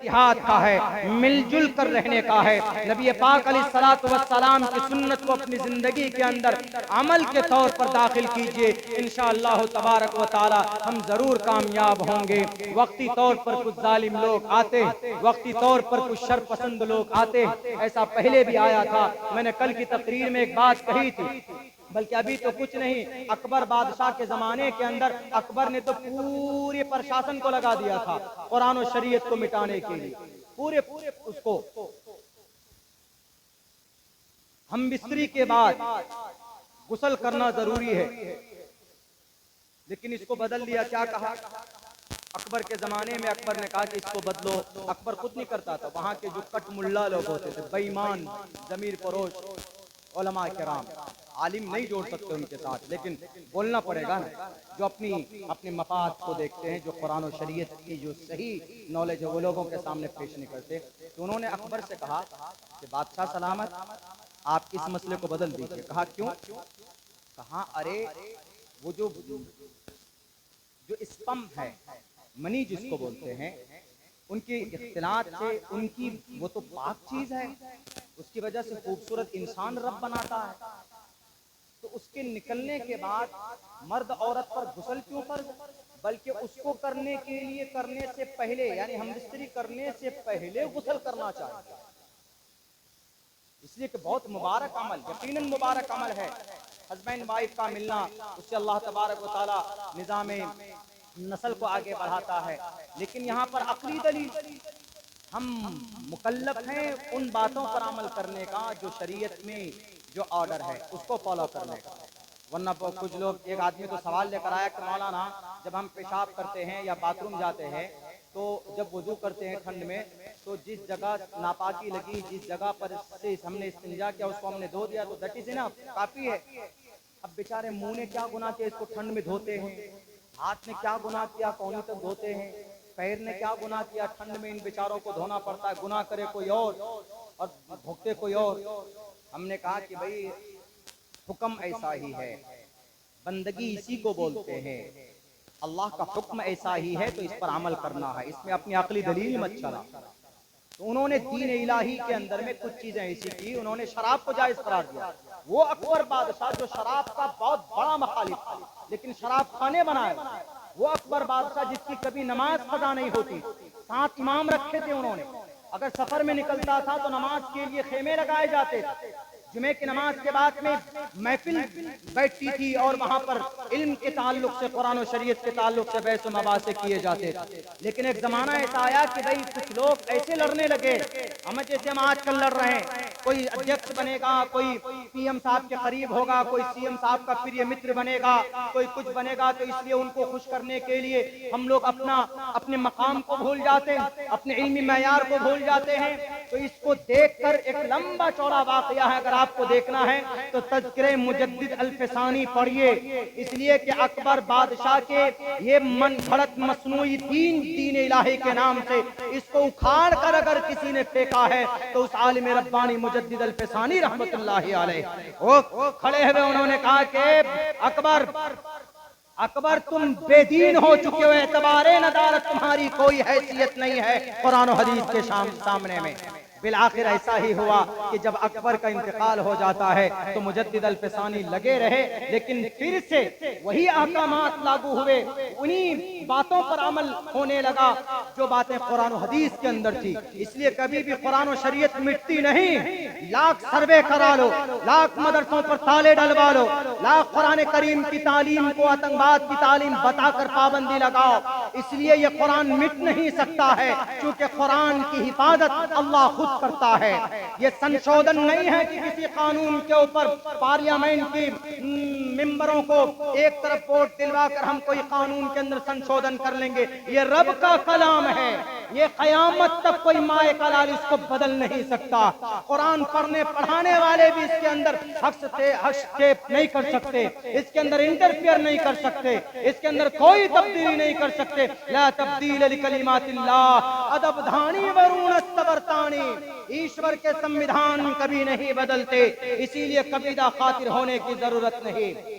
اتحاد کا ہے، مل جل کر رہنے کا ہے۔ نبی پاک علیہ الصلوۃ والسلام کی سنت کو اپنی زندگی کے اندر عمل کے طور پر داخل کیجئے، انشاءاللہ تبارک و تعالی ہم ضرور کامیاب ہوں گے۔ وقتی طور پر کچھ ظالم لوگ آتے، وقتی طور پر کچھ شر پسند لوگ آتے، ایسا پہلے بھی آیا تھا۔ میں نے کل کی تقریر میں ایک بات کہی تھی، بلکہ ابھی تو کچھ نہیں، اکبر بادشاہ کے زمانے کے اندر اکبر نے تو پورے پرشاسن کو لگا دیا تھا قرآن و شریعت کو مٹانے کے لیے، پورے اس کو۔ ہم بستری کے بعد غسل کرنا ضروری ہے، لیکن اس کو بدل دیا۔ کیا کہا اکبر کے زمانے میں؟ اکبر نے کہا کہ اس کو بدلو۔ اکبر خود نہیں کرتا تھا، وہاں کے جو کٹ ملا لوگ ہوتے تھے، بے ایمان ضمیر فروش علماء کرام، عالم نہیں جوڑ سکتے ان کے ساتھ، لیکن بولنا پڑے گا نا، جو اپنے مفاد کو دیکھتے ہیں، جو قرآن و شریعت کی جو صحیح نالج ہے وہ لوگوں کے سامنے پیش نہیں کرتے۔ تو انہوں نے اکبر سے کہا کہ بادشاہ سلامت، آپ اس مسئلے کو بدل دیجئے۔ کہا کیوں؟ کہا ارے وہ جو اسپم ہے، منی جس کو بولتے ہیں، ان کی اختلاط سے ان کی وہ تو پاک چیز ہے، اس کی وجہ سے خوبصورت انسان رب بناتا ہے، تو اس کے نکلنے کے بعد مرد عورت پر غسل کیوں فرض؟ بلکہ اس کو کرنے کے لیے کرنے سے پہلے، یعنی ہم بستری کرنے سے پہلے غسل کرنا چاہیے، اس لیے کہ بہت مبارک عمل، یقیناً مبارک عمل ہے ہسبینڈ وائف کا ملنا، اس سے اللہ تبارک و تعالی نظام نسل کو آگے بڑھاتا ہے۔ لیکن یہاں پر عقلی دلیل، ہم مکلف ہیں ان باتوں پر عمل کرنے کا جو شریعت میں جو آرڈر ہے اس کو فالو کرنے کا، ورنہ کچھ لوگ، ایک آدمی تو سوال لے کر آیا کہ مولانا جب ہم پیشاب کرتے ہیں یا باتھ روم جاتے ہیں تو جب وضو کرتے ہیں ٹھنڈ میں، تو جس جگہ ناپاکی لگی، جس جگہ پر سے ہم نے استنجا کیا اس کو ہم نے دھو دیا تو دیٹ از انف، کافی ہے۔ اب بیچارے منہ نے کیا گناہ کیا اس کو ٹھنڈ میں دھوتے ہیں، ہاتھ نے کیا گناہ کیا کونی تک دھوتے ہیں، پیر نے کیا گناہ کیا ٹھنڈ میں ان بیچاروں کو دھونا پڑتا ہے، گناہ کرے کوئی اور بھوگتے کوئی اور۔ ہم نے کہا کہ بھئی حکم ایسا ہی ہے، بندگی اسی کو بولتے ہیں، اللہ کا حکم ایسا ہی ہے تو اس پر عمل کرنا ہے، اس میں اپنی عقلی دلیل مت چلا۔ تو انہوں نے دین الہی کے اندر میں کچھ چیزیں ایسی کی، انہوں نے شراب کو جائز قرار دیا۔ وہ اکبر بادشاہ جو شراب کا بہت بڑا مخالف تھا لیکن شراب خانے بنائے، وہ اکبر بادشاہ جس کی کبھی نماز قضا نہیں ہوتی، 7 امام رکھے تھے انہوں نے، اگر سفر میں نکلتا تھا تو نماز کے لیے خیمے لگائے جاتے تھے، جمعے کی نماز کے بعد میں محفل بیٹھتی تھی اور وہاں پر علم کے تعلق سے، قرآن و شریعت کے تعلق سے بحث و مباحثے کیے جاتے تھے۔ لیکن ایک زمانہ ایسا آیا کہ بھئی کچھ لوگ ایسے لڑنے لگے، ہم جیسے ہم آج کل لڑ رہے ہیں، کوئی ادھیکش بنے گا، کوئی پی ایم صاحب کے قریب ہوگا، کوئی سی ایم صاحب کا پریہ متر بنے گا، کوئی کچھ بنے گا، تو اس لیے ان کو خوش کرنے کے لیے ہم لوگ اپنے مقام کو بھول جاتے ہیں، اپنے علمی معیار کو بھول جاتے ہیں۔ تو اس کو دیکھ کر ایک لمبا چوڑا واقعہ ہے، اگر آپ کو دیکھنا ہے تو تذکرہ مجدد الفسانی پڑھیے، اس لیے کہ اکبر بادشاہ کے یہ من گھڑت مصنوعی دین الہی کے نام سے اس کو اکھاڑ کر اگر کسی نے پھینکا ہے تو اس عالم ربانی مجدد الفسانی رحمت اللہ علیہ وہ کھڑے ہوئے، انہوں نے کہا کہ اکبر تم بے دین ہو چکے ہو، اعتبار ندارت تمہاری کوئی حیثیت نہیں ہے قرآن و حدیث کے سامنے میں۔ بالآخر ایسا ہی ہوا کہ جب اکبر کا انتقال ہو جاتا ہے تو مجدد الفسانی لگے رہے، لیکن پھر سے وہی احکامات لاگو ہوئے، انہی باتوں پر عمل ہونے لگا جو باتیں قرآن و حدیث کے اندر تھی۔ اس لیے کبھی بھی قرآن و شریعت مٹتی نہیں، لاکھ سروے کرا لو، لاکھ مدرسوں پر تالے ڈلوا لو، لاکھ قرآن کریم کی تعلیم کو آتنکواد کی تعلیم بتا کر پابندی لگاؤ، اس لیے یہ قرآن مٹ نہیں سکتا ہے، کیونکہ قرآن کی حفاظت اللہ خود کرتا ہے۔ یہ سنشودن نہیں ہے کہ کسی قانون کے اوپر پارلیمنٹ کی ممبروں کو ایک طرف ووٹ دلوا کر ہم کوئی قانون کے اندر سنشودن کر لیں گے، یہ رب کا کلام ہے، یہ قیامت تک کوئی مائے کلال اس کو بدل نہیں سکتا۔ قرآن پڑھنے پڑھانے والے بھی اس کے اندر ہستیپ نہیں کر سکتے، اس کے اندر انٹرفیئر نہیں کر سکتے، اس کے اندر کوئی تبدیلی نہیں کر سکتے۔ لا تبدیل لکلمات اللہ ادب دھانی ورون استورتانی، ایشور کے سمویدھان کبھی نہیں بدلتے، اسی لیے کبیدہ خاطر ہونے کی ضرورت نہیں۔